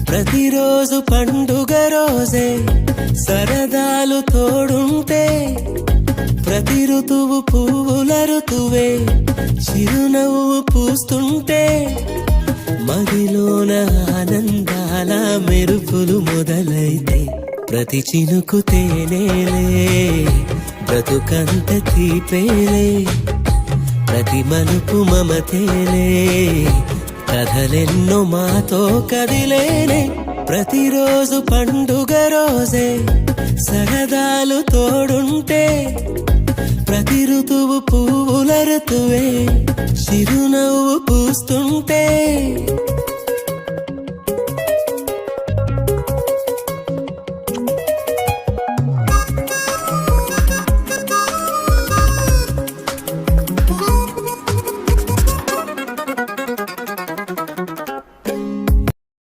ప్రతిరోజు పండుగ రోజే సరదాలు తోడుంటే ప్రతి ఋతువు పువ్వుల ఋతువే చిరునవ్వు పూస్తుంటే మదిలోన ఆనందాల మెరుపులు మొదలైతే ప్రతి చినుకు తేనేలే బ్రతుకంత తీపేలే ప్రతి మలుపు మమతేలే కథలెన్నో మాతో కదిలేనే ప్రతిరోజు పండుగ రోజే సరదాలు తోడుంటే ప్రతి ఋతువు పువ్వుల ఋతువే చిరునవ్వు పూస్తుంటే